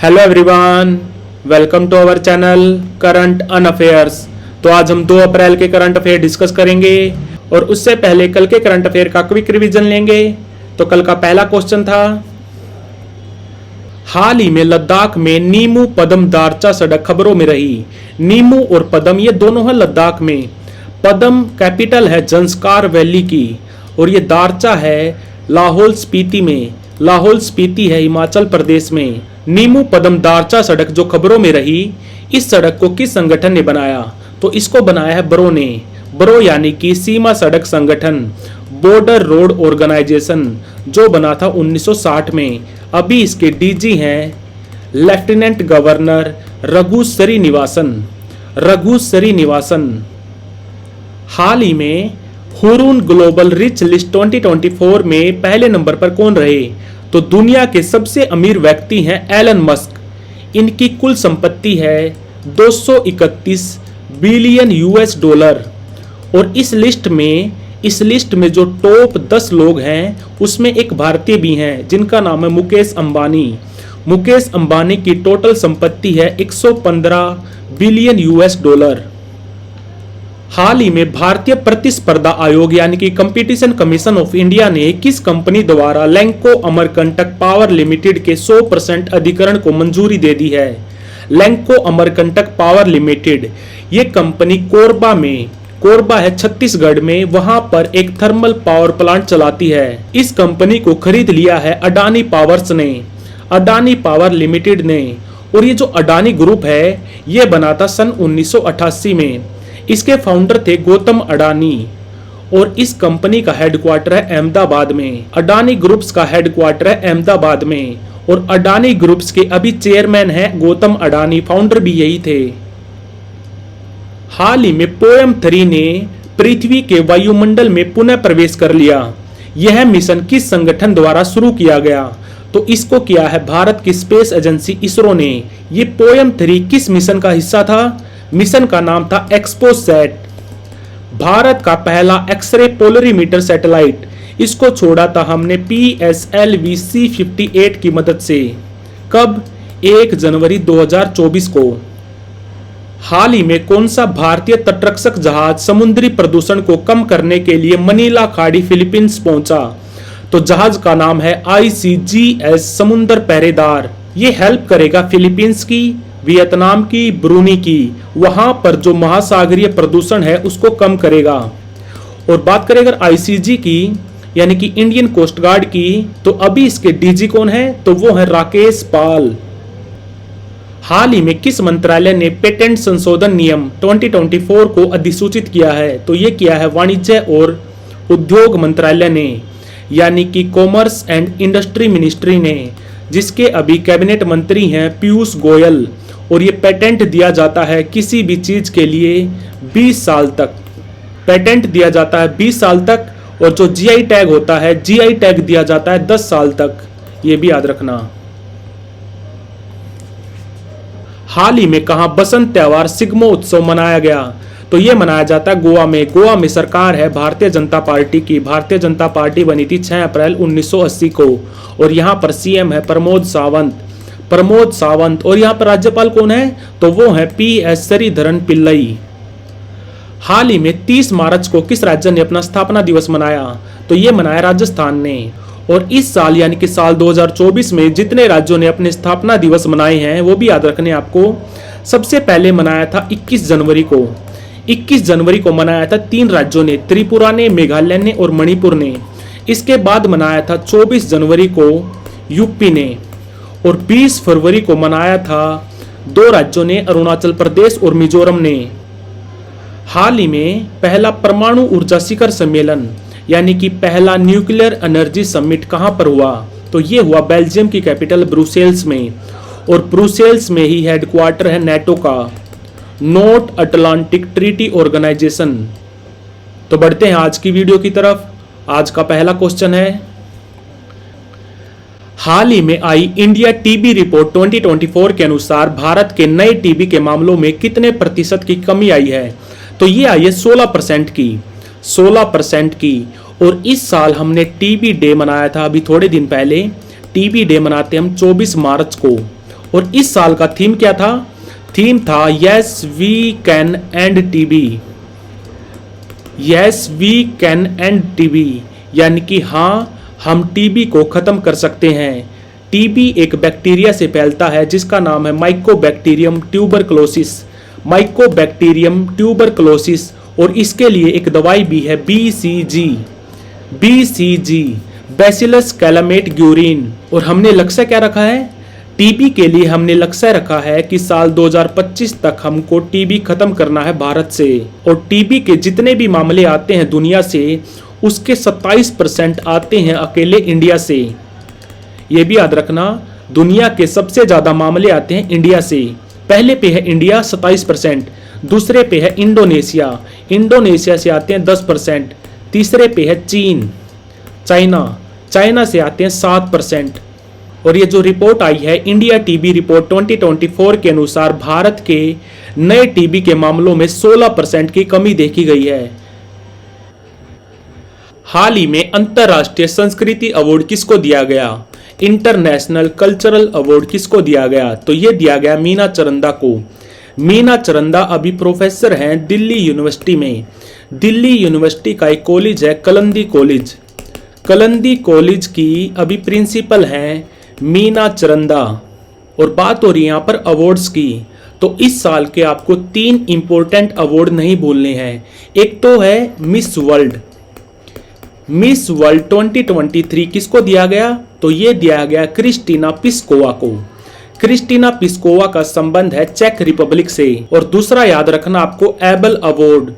Hello everyone, welcome to our channel current on affairs. तो आज हम 2 अप्रैल के करंट अफेयर डिस्कस करेंगे और उससे पहले कल के करंट अफेयर का क्विक रिवीजन लेंगे। तो कल का पहला क्वेश्चन था, हाल ही में लद्दाख में नीमू पदम दारचा सड़क खबरों में रही। नीमू और पदम ये दोनों है लद्दाख में। पदम कैपिटल है जंस्कार वैली की और ये दारचा है लाहौल स्पीति में। लाहौल स्पीति है हिमाचल प्रदेश में। नीमू पदम दारचा सड़क जो खबरों में रही, इस सड़क को किस संगठन ने बनाया? तो इसको बनाया है ब्रो ने। ब्रो यानी कि सीमा सड़क संगठन, बॉर्डर रोड ऑर्गेनाइजेशन, जो बना था 1960 में। अभी इसके डीजी हैं लेफ्टिनेंट गवर्नर रघु श्रीनिवासन। रघु श्रीनिवासन। हाल ही में हुरून ग्लोबल रिच लिस्ट 2024 में पहले नंबर पर कौन रहे? तो दुनिया के सबसे अमीर व्यक्ति हैं एलन मस्क। इनकी कुल संपत्ति है 231 बिलियन यूएस डॉलर। और इस लिस्ट में जो टॉप 10 लोग हैं उसमें एक भारतीय भी हैं जिनका नाम है मुकेश अंबानी। मुकेश अंबानी की टोटल संपत्ति है 115 बिलियन यूएस डॉलर। हाल ही में भारतीय प्रतिस्पर्धा आयोग यानी कि कंपटीशन कमीशन ऑफ इंडिया ने किस कंपनी द्वारा लैंको अमरकंटक पावर लिमिटेड के 100% अधिग्रहण को मंजूरी दे दी है? लैंको अमरकंटक पावर लिमिटेड ये कंपनी कोरबा है छत्तीसगढ़ में, वहां पर एक थर्मल पावर प्लांट चलाती है। इस कंपनी को खरीद लिया है अडानी पावर्स ने, अडानी पावर लिमिटेड ने। और ये जो अडानी ग्रुप है ये बना था सन 1988 में। इसके फाउंडर थे गौतम अडानी और इस कंपनी का हेडक्वार्टर है अहमदाबाद में। अडानी ग्रुप्स का हेडक्वार्टर है अहमदाबाद में और अडानी ग्रुप्स के अभी चेयरमैन हैं गौतम अडानी, फाउंडर भी यही थे। हाल ही में पोएम 3 ने पृथ्वी के वायुमंडल में पुनः प्रवेश कर लिया। यह मिशन किस संगठन द्वारा शुरू किया गया? तो इसको किया है भारत की स्पेस एजेंसी इसरो ने। ये पोएम 3 किस मिशन का हिस्सा था? मिशन का नाम था एक्सपोसैट। भारत का पहला एक्सरे पोलरीमीटर सैटेलाइट, इसको छोड़ा था हमने PSLV C58 की मदद से। कब? 1 जनवरी 2024 को। हाल ही में कौन सा भारतीय तटरक्षक जहाज समुद्री प्रदूषण को कम करने के लिए मनीला खाड़ी फिलीपींस पहुंचा? तो जहाज का नाम है ICGS समुद्र पहरेदार। ये हेल्प करेगा फिलीपींस की, वियतनाम की, ब्रूनी की, वहां पर जो महासागरीय प्रदूषण है उसको कम करेगा। और बात करें अगर ICG की यानी कि इंडियन कोस्ट गार्ड की, तो अभी इसके डीजी कौन है? तो वो है राकेश पाल। हाल ही में किस मंत्रालय ने पेटेंट संशोधन नियम 2024 को अधिसूचित किया है? तो ये किया है वाणिज्य और उद्योग मंत्रालय ने, यानी कि कॉमर्स एंड इंडस्ट्री मिनिस्ट्री ने, जिसके अभी कैबिनेट मंत्री हैं पीयूष गोयल। और ये पेटेंट दिया जाता है किसी भी चीज के लिए 20 साल तक। पेटेंट दिया जाता है 20 साल तक और जो जीआई टैग होता है, जीआई टैग दिया जाता है 10 साल तक। ये भी याद रखना। हाल ही में कहा बसंत त्योहार सिग्मो उत्सव मनाया गया? तो ये मनाया जाता है गोवा में। गोवा में सरकार है भारतीय जनता पार्टी की। भारतीय जनता पार्टी बनी थी 6 अप्रैल 1980 को और यहाँ पर सीएम है प्रमोद सावंत। और यहाँ पर राज्यपाल कौन है? तो वो है PS श्रीधरन पिल्लई। हाल ही में 30 मार्च को किस राज्य ने अपना स्थापना दिवस मनाया? तो ये मनाया राजस्थान ने। और इस साल यानी कि साल 2024 में जितने राज्यों ने अपने स्थापना दिवस मनाए हैं वो भी याद रखने आपको। सबसे पहले मनाया था 21 जनवरी को। 21 जनवरी को मनाया था 3 राज्यों ने, त्रिपुरा ने, मेघालय ने और मणिपुर ने। इसके बाद मनाया था 24 जनवरी को यूपी ने और 20 फरवरी को मनाया था 2 राज्यों ने, अरुणाचल प्रदेश और मिजोरम ने। हाल ही में पहला परमाणु ऊर्जा शिखर सम्मेलन यानी कि पहला न्यूक्लियर एनर्जी समिट कहां पर हुआ? तो ये हुआ बेल्जियम की कैपिटल ब्रुसेल्स में। और ब्रुसेल्स में ही हेडक्वार्टर है नेटो का, नॉर्थ अटलांटिक ट्रीटी ऑर्गेनाइजेशन। तो बढ़ते हैं आज की वीडियो की तरफ। आज का पहला क्वेश्चन है, हाल ही में आई इंडिया टीबी रिपोर्ट 2024 के अनुसार भारत के नए टीबी के मामलों में कितने प्रतिशत की कमी आई है? तो ये आई है 16% की। 16% की। और इस साल हमने टीबी डे मनाया था अभी थोड़े दिन पहले। टीबी डे मनाते हम 24 मार्च को और इस साल का थीम क्या था? थीम था yes we can end TB. Yes we can end TB, यानी कि हाँ, हम टीबी को खत्म कर सकते हैं। टीबी एक बैक्टीरिया से फैलता है जिसका नाम है माइकोबैक्टीरियम ट्यूबरकुलोसिस। माइकोबैक्टीरियम ट्यूबरकुलोसिस, और इसके लिए एक दवाई भी है BCG, बैसिलस कैलामेट ग्यूरिन। और हमने लक्ष्य क्या रखा है? टीबी के लिए हमने लक्ष्य रखा है कि साल 2025 तक हमको टीबी खत्म करना है भारत से। और टीबी के जितने भी मामले आते हैं दुनिया से, उसके 27% आते हैं अकेले इंडिया से। ये भी याद रखना, दुनिया के सबसे ज्यादा मामले आते हैं इंडिया से। पहले पे है इंडिया 27%, दूसरे पे है इंडोनेशिया, इंडोनेशिया से आते हैं 10%, तीसरे पे है चीन, चाइना से आते हैं 7%। और ये जो रिपोर्ट आई है इंडिया टीबी रिपोर्ट 2024 के अनुसार भारत के नए टीबी के मामलों में 16% की कमी देखी गई है। हाल ही में अंतरराष्ट्रीय संस्कृति अवार्ड किसको दिया गया? इंटरनेशनल कल्चरल अवार्ड किसको दिया गया? तो ये दिया गया मीना चरंदा को। मीना चरंदा अभी प्रोफेसर हैं दिल्ली यूनिवर्सिटी में। दिल्ली यूनिवर्सिटी का एक कॉलेज है कलंदी कॉलेज। कलंदी कॉलेज की अभी प्रिंसिपल हैं मीना चरंदा। और बात हो रही है यहाँ पर अवार्ड्स की, तो इस साल के आपको 3 इंपॉर्टेंट अवार्ड नहीं भूलने हैं। एक तो है मिस वर्ल्ड। मिस वर्ल्ड 2023 किसको दिया गया? तो ये दिया गया क्रिस्टीना पिस्कोवा को। क्रिस्टीना पिस्कोवा का संबंध है चेक रिपब्लिक से। और दूसरा याद रखना आपको एबल अवार्ड।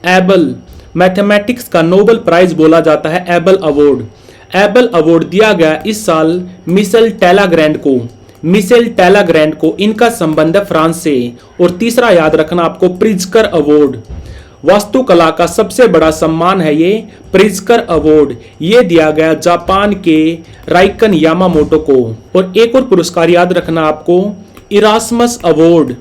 एबल मैथमेटिक्स का नोबेल प्राइज बोला जाता है एबल अवार्ड। एबल अवार्ड दिया गया इस साल मिशेल टैलाग्रैंड को। मिशेल टैलाग्रैंड को, इनका संबंध है फ्रांस से। और तीसरा याद रखना आपको प्रिज्कर अवार्ड। वास्तुकला का सबसे बड़ा सम्मान है ये प्रिज्कर अवार्ड। ये दिया गया जापान के राइकन यामामोटो को। और एक और पुरस्कार याद रखना आपको, इरास्मस अवार्ड।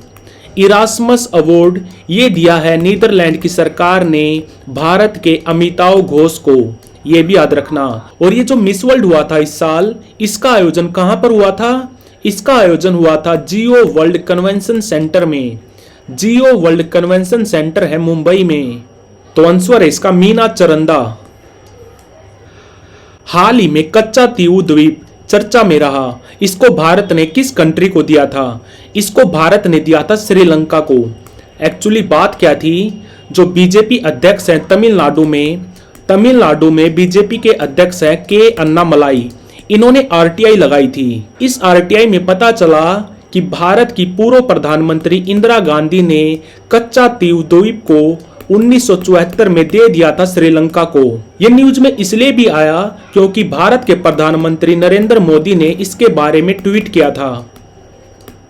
इरास्मस अवार्ड ये दिया है नीदरलैंड की सरकार ने भारत के अमिताभ घोष को। ये भी याद रखना। और ये जो मिस वर्ल्ड हुआ था इस साल, इसका आयोजन कहां पर हुआ था? इसका आयोजन हुआ था जियो वर्ल्ड कन्वेंशन सेंटर में। जियो वर्ल्ड कन्वेंशन सेंटर है मुंबई में। तो आंसर है इसका मीना चरंदा। हाल ही में कच्चा तीऊ द्वीप चर्चा में रहा। इसको भारत ने किस कंट्री को दिया था? इसको भारत ने दिया था श्रीलंका को। एक्चुअली बात क्या थी, जो बीजेपी अध्यक्ष हैं तमिलनाडु में बीजेपी के अध्यक्ष हैं के अन्नामलाई, इन्होंने आरटीआई लगाई थी। इस आरटीआई में पता चला कि भारत की पूर्व प्रधानमंत्री इंदिरा गांधी ने कच्चा तीऊ द्वीप को 1974 में दे दिया था श्रीलंका को। यह न्यूज में इसलिए भी आया क्योंकि भारत के प्रधानमंत्री नरेंद्र मोदी ने इसके बारे में ट्वीट किया था।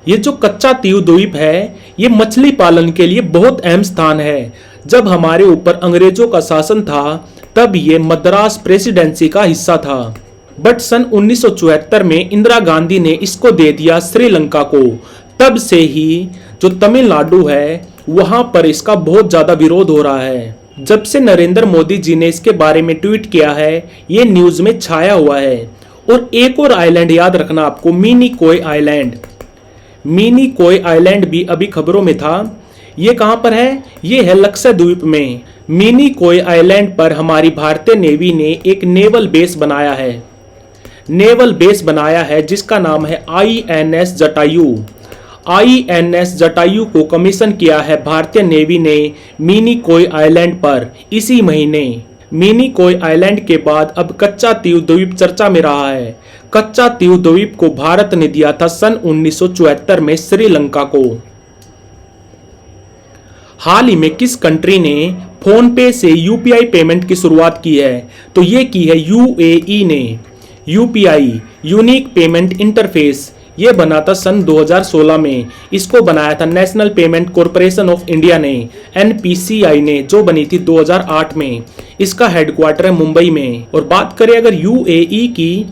ये जो कच्चा तीऊ द्वीप है, ये मछली पालन के लिए बहुत अहम स्थान है। जब हमारे ऊपर अंग्रेजों का शासन था तब ये मद्रास प्रेसिडेंसी का हिस्सा था, बट सन 1974 में इंदिरा गांधी ने इसको दे दिया श्रीलंका को। तब से ही जो तमिलनाडु है वहां पर इसका बहुत ज्यादा विरोध हो रहा है। जब से नरेंद्र मोदी जी ने इसके बारे में ट्वीट किया है, ये न्यूज में छाया हुआ है। और एक और आइलैंड याद रखना आपको, मिनिकोय आइलैंड। मिनिकोय आइलैंड भी अभी खबरों में था। ये कहां पर है? ये है लक्षद्वीप में। मिनिकोय आइलैंड पर हमारी भारतीय नेवी ने एक नेवल बेस बनाया है जिसका नाम है INS जटायु। INS जटायु को कमीशन किया है भारतीय नेवी ने मिनिकोय आइलैंड पर इसी महीने। मिनिकोय आइलैंड के बाद अब कच्चा तीऊ द्वीप चर्चा में रहा है। कच्चा तीऊ द्वीप को भारत ने दिया था सन 1974 में श्रीलंका को। हाल ही में किस कंट्री ने फोन पे से UPI पेमेंट की शुरुआत की है? तो ये की है UAE ने। UPI यूनिक पेमेंट इंटरफेस ये बना था सन 2016 में। इसको बनाया था national payment corporation of India ने, NPCI ने, जो बनी थी 2008 में। इसका हेडक्वार्टर है मुंबई में। और बात करें अगर UAE की,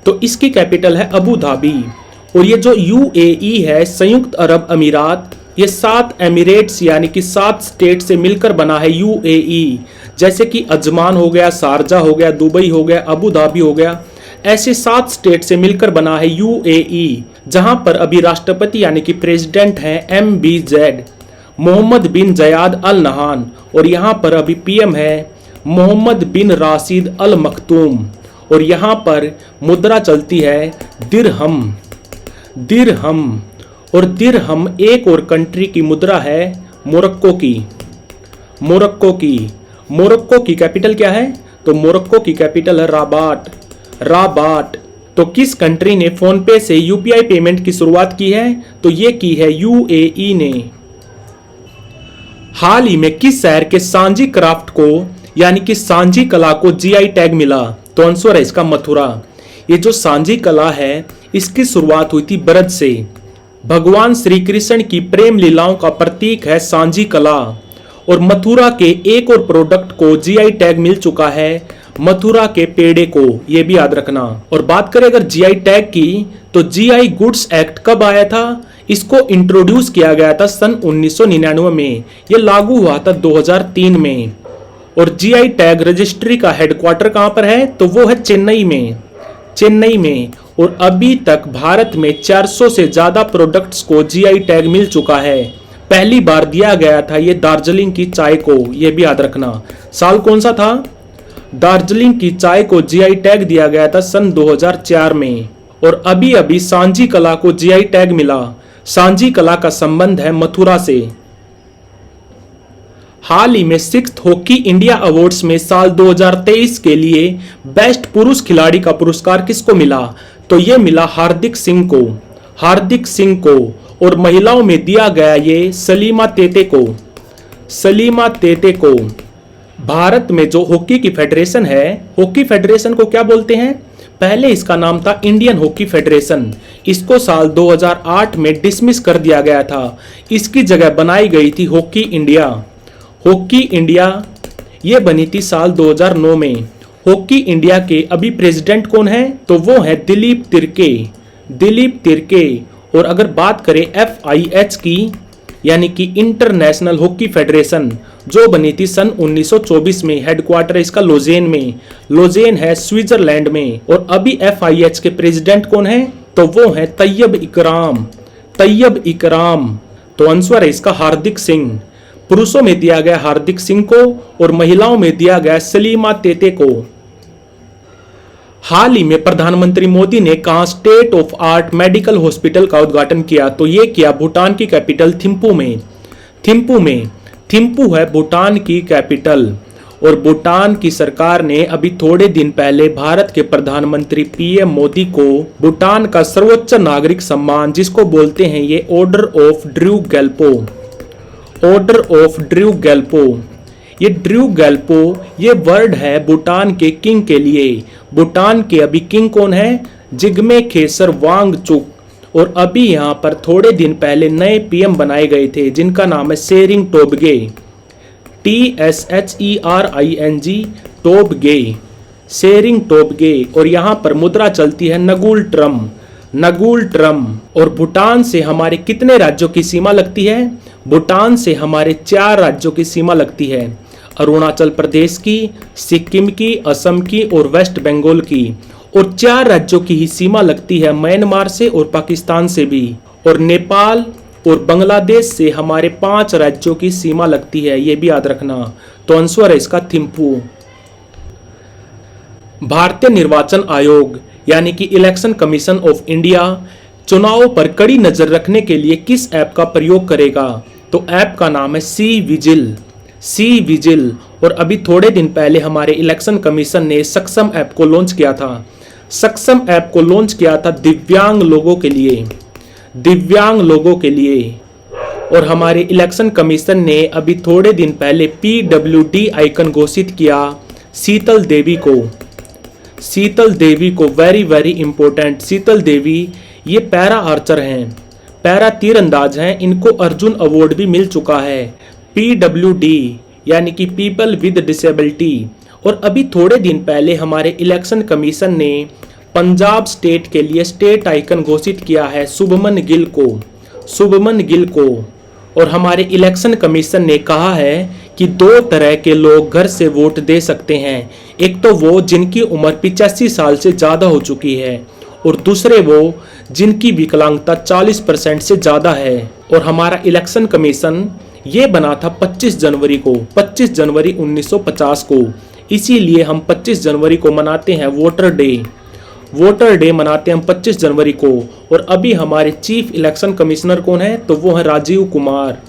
तो इसकी कैपिटल है अबू धाबी। और ये जो UAE है, संयुक्त अरब अमीरात, ये 7 एमिरेट्स यानी कि 7 स्टेट से मिलकर बना है UAE। जैसे कि अजमान हो गया, शारजा हो गया, दुबई हो गया, अबू धाबी हो गया। ऐसे 7 स्टेट से मिलकर बना है यूएई, जहां पर अभी राष्ट्रपति यानी कि प्रेसिडेंट हैं MBZ मोहम्मद बिन जयाद अल नहान, और यहाँ पर अभी पीएम है मोहम्मद बिन राशिद अल मखतूम, और यहाँ पर मुद्रा चलती है दिरहम। दिरहम और दिरहम एक और कंट्री की मुद्रा है मोरक्को की। मोरक्को की मोरक्को की कैपिटल क्या है? तो मोरक्को की कैपिटल है राबाट। राबाट। तो किस कंट्री ने फोन पे से यूपीआई पेमेंट की शुरुआत की है? तो ये की है यूएई ने। हाल ही में किस शहर के सांझी क्राफ्ट को यानी कि सांझी कला को जीआई टैग मिला? तो आंसर है इसका मथुरा। ये जो सांझी कला है इसकी शुरुआत हुई थी ब्रज से। भगवान श्री कृष्ण की प्रेम लीलाओं का प्रतीक है सांझी कला, और मथुरा के एक और प्रोडक्ट को जीआई टैग मिल चुका है, मथुरा के पेड़े को, यह भी याद रखना। और बात करें अगर जीआई टैग की, तो जीआई गुड्स एक्ट कब आया था? इसको इंट्रोड्यूस किया गया था सन 1999 में, यह लागू हुआ था 2003 में। और जीआई टैग रजिस्ट्री का हेडक्वार्टर कहां पर है? तो वो है चेन्नई में। चेन्नई में। और अभी तक भारत में 400 से ज्यादा प्रोडक्ट्स को जीआई टैग मिल चुका है। पहली बार दिया गया था ये दार्जिलिंग की चाय को, यह भी याद रखना। साल कौन सा था? दार्जिलिंग की चाय को जीआई टैग दिया गया था सन 2004 में। और अभी अभी सांझी कला को जीआई टैग मिला। सांझी कला का संबंध है मथुरा से। हाल ही में 6th हॉकी इंडिया अवार्ड्स में साल 2023 के लिए बेस्ट पुरुष खिलाड़ी का पुरस्कार किसको मिला? तो यह मिला हार्दिक सिंह को। हार्दिक सिंह को। और महिलाओं में दिया गया ये सलीमा तेते को। सलीमा तेते को। भारत में जो हॉकी की फेडरेशन है, हॉकी फेडरेशन को क्या बोलते हैं? पहले इसका नाम था इंडियन हॉकी फेडरेशन। इसको साल 2008 में डिसमिस कर दिया गया था। इसकी जगह बनाई गई थी हॉकी इंडिया। हॉकी इंडिया ये बनी थी साल 2009 में। हॉकी इंडिया के अभी प्रेसिडेंट कौन है? तो वो है दिलीप तिर्के। दिलीप तिर्के। और अगर बात करें FIH की, यानी कि इंटरनेशनल हॉकी फेडरेशन, जो बनी थी सन 1924 में, हेडक्वार्टर इसका लोजेन में। लोजेन है स्विट्जरलैंड में। और अभी FIH के प्रेसिडेंट कौन है? तो वो है तैयब इकराम। तैयब इकराम। तो आंसर है इसका हार्दिक सिंह। पुरुषों में दिया गया हार्दिक सिंह को और महिलाओं में दिया गया सलीमा तेते को। हाल ही में प्रधानमंत्री मोदी ने कहा state of art medical hospital का उद्घाटन किया? तो ये किया भूटान की कैपिटल थिम्पू में। थिम्पू में। थिम्पू है भूटान की कैपिटल। और भूटान की सरकार ने अभी थोड़े दिन पहले भारत के प्रधानमंत्री PM मोदी को भूटान का सर्वोच्च नागरिक सम्मान, जिसको बोलते हैं ये order of Druk Gyalpo. Order of Druk Gyalpo. ये ड्रू गैल्पो ये वर्ड है भूटान के किंग के लिए। भूटान के अभी किंग कौन है? जिग्मे खेसर वांगचुक। और अभी यहाँ पर थोड़े दिन पहले नए PM बनाए गए थे, जिनका नाम है शेरिंग टोब्गे। TSHERING टोब्गे। शेरिंग टोब्गे। और यहाँ पर मुद्रा चलती है नगुल ट्रम। नगुल ट्रम। और भूटान से हमारे कितने राज्यों की सीमा लगती है? भूटान से हमारे 4 राज्यों की सीमा लगती है। अरुणाचल प्रदेश की, सिक्किम की, असम की और वेस्ट बंगाल की। और 4 राज्यों की ही सीमा लगती है म्यांमार से और पाकिस्तान से भी। और नेपाल और बांग्लादेश से हमारे 5 राज्यों की सीमा लगती है, ये भी याद रखना। तो आंसर है इसका थिम्पू। भारतीय निर्वाचन आयोग यानी कि इलेक्शन कमीशन ऑफ इंडिया चुनावों पर कड़ी नजर रखने के लिए किस ऐप का प्रयोग करेगा? तो ऐप का नाम है सी विजिल। C vigil. और अभी थोड़े दिन पहले हमारे इलेक्शन कमीशन ने सक्षम ऐप को लॉन्च किया था। सक्षम ऐप को लॉन्च किया था दिव्यांग लोगों के लिए। दिव्यांग लोगों के लिए। और हमारे इलेक्शन कमीशन ने अभी थोड़े दिन पहले PWD आइकन घोषित किया शीतल देवी को। शीतल देवी को वेरी वेरी इंपॉर्टेंट। शीतल देवी ये पैरा आर्चर हैं, पैरा तीरंदाज हैं। इनको अर्जुन अवार्ड भी मिल चुका है। PWD यानी कि पीपल विद डिसेबिलिटी। और अभी थोड़े दिन पहले हमारे इलेक्शन कमीशन ने पंजाब स्टेट के लिए स्टेट आइकन घोषित किया है शुभमन गिल को। शुभमन गिल को। और हमारे इलेक्शन कमीशन ने कहा है कि दो तरह के लोग घर से वोट दे सकते हैं। एक तो वो जिनकी उम्र 85 साल से ज़्यादा हो चुकी है और दूसरे वो जिनकी विकलांगता 40% से ज़्यादा है। और हमारा इलेक्शन कमीशन ये बना था 25 जनवरी को, 25 जनवरी 1950 को। इसीलिए हम 25 जनवरी को मनाते हैं वोटर डे। वोटर डे मनाते हैं हम 25 जनवरी को। और अभी हमारे चीफ इलेक्शन कमिश्नर कौन है, तो वो है राजीव कुमार।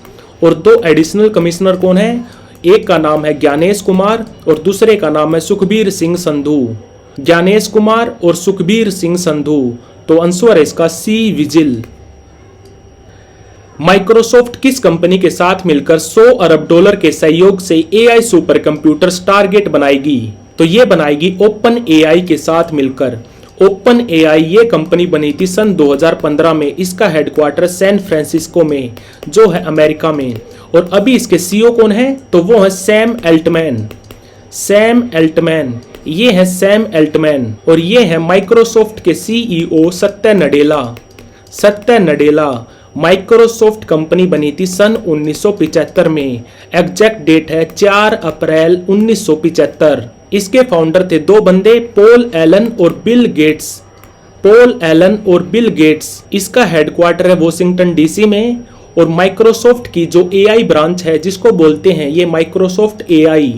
और दो एडिशनल कमिश्नर कौन है, एक का नाम है ज्ञानेश कुमार और दूसरे का नाम है सुखबीर सिंह संधू। ज्ञानेश कुमार और सुखबीर सिंह संधू। तो आंसर है इसका सी विजिल। माइक्रोसॉफ्ट किस कंपनी के साथ मिलकर 100 अरब डॉलर के सहयोग से एआई सुपर कंप्यूटर स्टारगेट बनाएगी, तो ये बनाएगी ओपन एआई के साथ मिलकर। ओपन एआई ये कंपनी बनी थी सन 2015 में। इसका हेडक्वार्टर सैन फ्रांसिस्को में जो है अमेरिका में। और अभी इसके सीईओ कौन है, तो वो है सैम एल्टमैन। सैम एल्टमैन, ये है सैम एल्टमैन। और ये है माइक्रोसॉफ्ट के सीईओ सत्य नडेला। सत्य नडेला। माइक्रोसॉफ्ट कंपनी बनी थी सन 1975 में। एग्जैक्ट डेट है 4 अप्रैल 1975। इसके फाउंडर थे दो बंदे, पॉल एलन और बिल गेट्स। पॉल एलन और बिल गेट्स। इसका हेडक्वार्टर है वॉशिंगटन डीसी में। और माइक्रोसॉफ्ट की जो एआई ब्रांच है जिसको बोलते हैं ये माइक्रोसॉफ्ट एआई,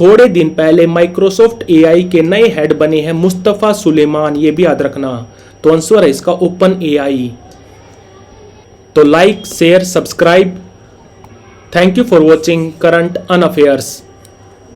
थोड़े दिन पहले माइक्रोसॉफ्ट एआई के नए हेड बने हैं मुस्तफा सुलेमान, ये भी याद रखना। तो आंसर है इसका ओपन एआई। तो like share subscribe. Thank you for watching current on affairs.